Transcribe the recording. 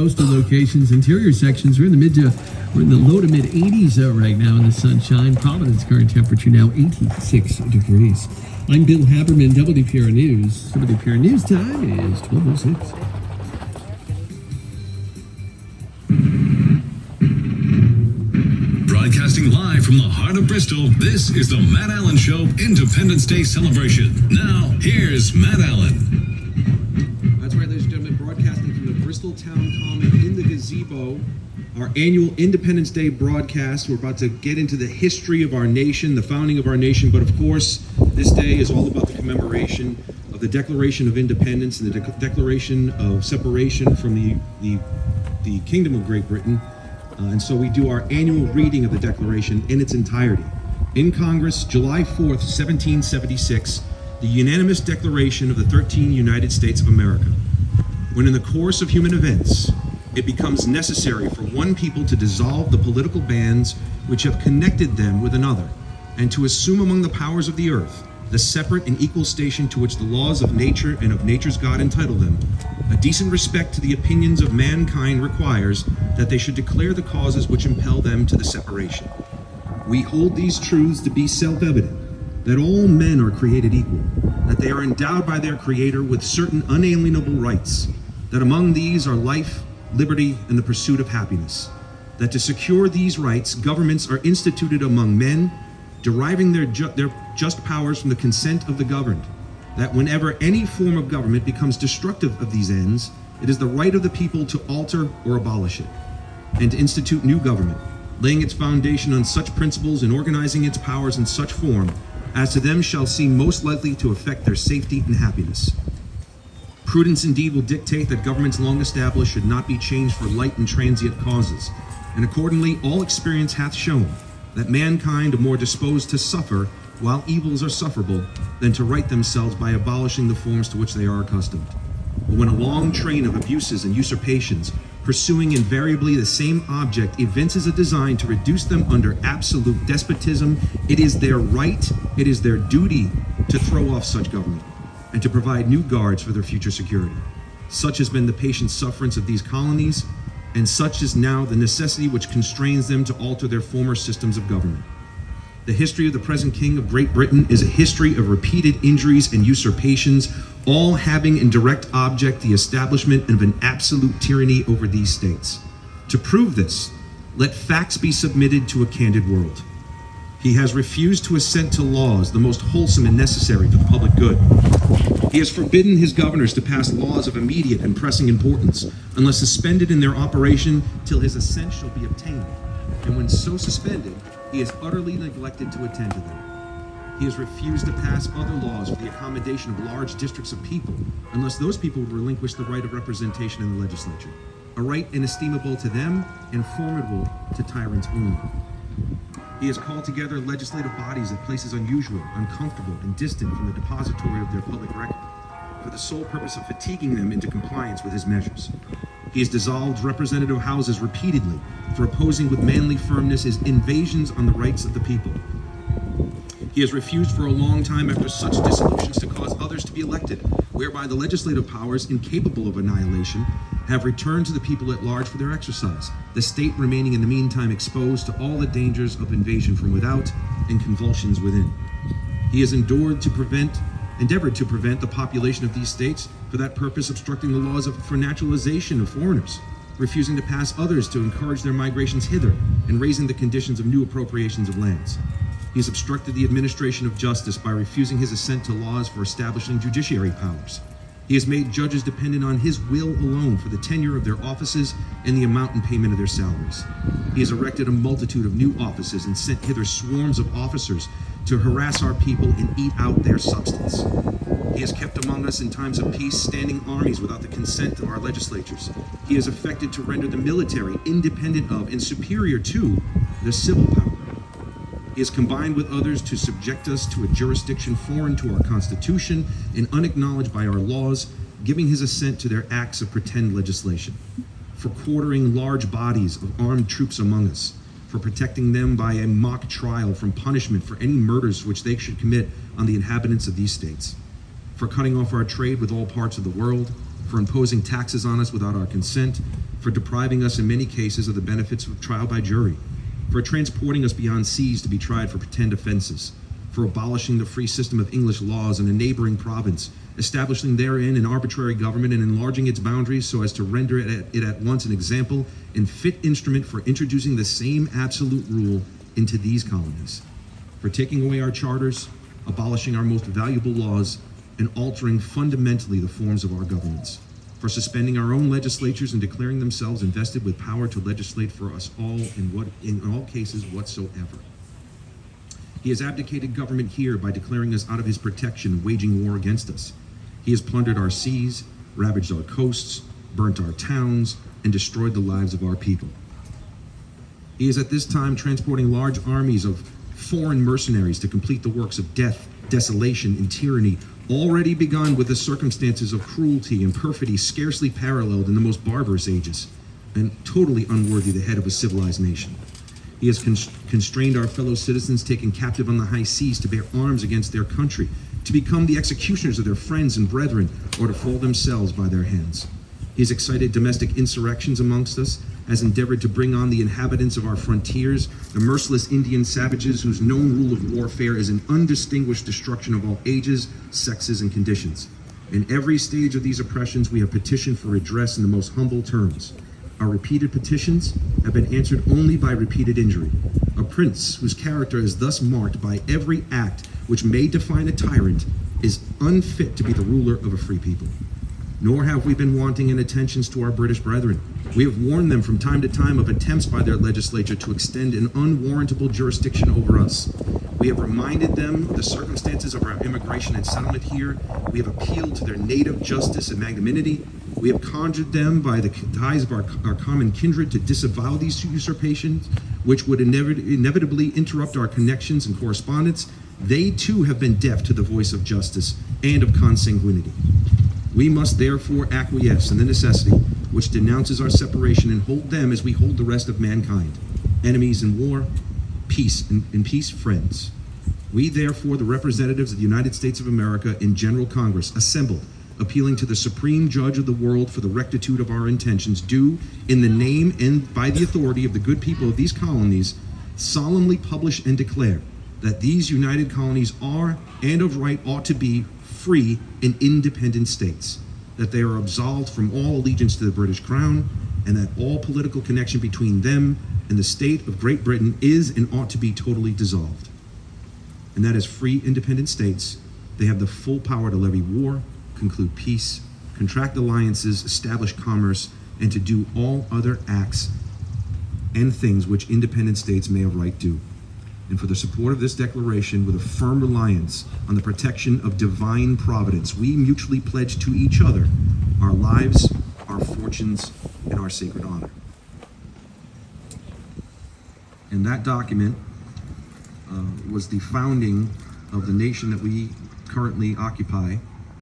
Coastal locations, interior sections, we're in the low to mid 80s right now in the sunshine. Providence current temperature now 86 degrees. I'm Bill Haberman, WPRO News. WPRO News time is 12:06. Broadcasting live from the heart of Bristol, this is the Matt Allen Show Independence Day celebration. Now, here's Matt Allen. That's right, ladies and gentlemen, broadcasting from the Bristol Town Common in the gazebo, our annual Independence Day broadcast. We're about to get into the history of our nation, the founding of our nation, but of course, this day is all about the commemoration of the Declaration of Independence and the Declaration of Separation from the Kingdom of Great Britain. And so we do our annual reading of the Declaration in its entirety. In Congress, July 4th, 1776, the unanimous declaration of the 13 United States of America. When in the course of human events, it becomes necessary for one people to dissolve the political bands which have connected them with another, and to assume among the powers of the earth the separate and equal station to which the laws of nature and of nature's God entitle them, a decent respect to the opinions of mankind requires that they should declare the causes which impel them to the separation. We hold these truths to be self-evident, that all men are created equal, that they are endowed by their Creator with certain unalienable rights, that among these are life, liberty, and the pursuit of happiness, that to secure these rights, governments are instituted among men, deriving their just powers from the consent of the governed, that whenever any form of government becomes destructive of these ends, it is the right of the people to alter or abolish it, and to institute new government, laying its foundation on such principles and organizing its powers in such form as to them shall seem most likely to affect their safety and happiness. Prudence indeed will dictate that governments long established should not be changed for light and transient causes, and accordingly all experience hath shown that mankind are more disposed to suffer while evils are sufferable than to right themselves by abolishing the forms to which they are accustomed. But when a long train of abuses and usurpations, pursuing invariably the same object, evinces a design to reduce them under absolute despotism, it is their right, it is their duty to throw off such government and to provide new guards for their future security. Such has been the patient sufferance of these colonies, and such is now the necessity which constrains them to alter their former systems of government. The history of the present King of Great Britain is a history of repeated injuries and usurpations, all having in direct object the establishment of an absolute tyranny over these states. To prove this, let facts be submitted to a candid world. He has refused to assent to laws the most wholesome and necessary for the public good. He has forbidden his governors to pass laws of immediate and pressing importance, unless suspended in their operation till his assent shall be obtained. And when so suspended, he has utterly neglected to attend to them. He has refused to pass other laws for the accommodation of large districts of people, unless those people would relinquish the right of representation in the legislature, a right inestimable to them and formidable to tyrants only. He has called together legislative bodies at places unusual, uncomfortable, and distant from the depository of their public record, for the sole purpose of fatiguing them into compliance with his measures. He has dissolved representative houses repeatedly for opposing with manly firmness his invasions on the rights of the people. He has refused for a long time after such dissolutions to cause others to be elected, whereby the legislative powers, incapable of annihilation, have returned to the people at large for their exercise, the state remaining in the meantime exposed to all the dangers of invasion from without and convulsions within. He has endeavored to prevent the population of these states, for that purpose obstructing the laws for naturalization of foreigners, refusing to pass others to encourage their migrations hither, and raising the conditions of new appropriations of lands. He has obstructed the administration of justice by refusing his assent to laws for establishing judiciary powers. He has made judges dependent on his will alone for the tenure of their offices and the amount and payment of their salaries. He has erected a multitude of new offices and sent hither swarms of officers to harass our people and eat out their substance. He has kept among us in times of peace standing armies without the consent of our legislatures. He has affected to render the military independent of and superior to the civil power. He has combined with others to subject us to a jurisdiction foreign to our Constitution and unacknowledged by our laws, giving his assent to their acts of pretend legislation, for quartering large bodies of armed troops among us, for protecting them by a mock trial from punishment for any murders which they should commit on the inhabitants of these states, for cutting off our trade with all parts of the world, for imposing taxes on us without our consent, for depriving us in many cases of the benefits of trial by jury, for transporting us beyond seas to be tried for pretend offenses, for abolishing the free system of English laws in a neighboring province, establishing therein an arbitrary government and enlarging its boundaries so as to render it at once an example and fit instrument for introducing the same absolute rule into these colonies, for taking away our charters, abolishing our most valuable laws, and altering fundamentally the forms of our governments, for suspending our own legislatures and declaring themselves invested with power to legislate for us all in all cases whatsoever. He has abdicated government here by declaring us out of his protection and waging war against us. He has plundered our seas, ravaged our coasts, burnt our towns, and destroyed the lives of our people. He is at this time transporting large armies of foreign mercenaries to complete the works of death, desolation, and tyranny, already begun with the circumstances of cruelty and perfidy scarcely paralleled in the most barbarous ages, and totally unworthy the head of a civilized nation. He has constrained our fellow citizens taken captive on the high seas to bear arms against their country, to become the executioners of their friends and brethren, or to fall themselves by their hands. He has excited domestic insurrections amongst us, has endeavored to bring on the inhabitants of our frontiers, the merciless Indian savages whose known rule of warfare is an undistinguished destruction of all ages, sexes, and conditions. In every stage of these oppressions, we have petitioned for redress in the most humble terms. Our repeated petitions have been answered only by repeated injury. A prince whose character is thus marked by every act which may define a tyrant is unfit to be the ruler of a free people. Nor have we been wanting in attentions to our British brethren. We have warned them from time to time of attempts by their legislature to extend an unwarrantable jurisdiction over us. We have reminded them of the circumstances of our immigration and settlement here. We have appealed to their native justice and magnanimity. We have conjured them by the ties of our common kindred to disavow these usurpations, which would inevitably interrupt our connections and correspondence. They too have been deaf to the voice of justice and of consanguinity. We must therefore acquiesce in the necessity which denounces our separation and hold them as we hold the rest of mankind, enemies in war, peace in peace friends. We therefore, the representatives of the United States of America in General Congress, assembled, appealing to the supreme judge of the world for the rectitude of our intentions, do, in the name and by the authority of the good people of these colonies, solemnly publish and declare that these united colonies are, and of right ought to be, free and independent states, that they are absolved from all allegiance to the British Crown, and that all political connection between them and the state of Great Britain is and ought to be totally dissolved. And that as free independent states, they have the full power to levy war, conclude peace, contract alliances, establish commerce, and to do all other acts and things which independent states may of right do. And for the support of this declaration, with a firm reliance on the protection of divine providence, we mutually pledge to each other our lives, our fortunes, and our sacred honor. And that document was the founding of the nation that we currently occupy,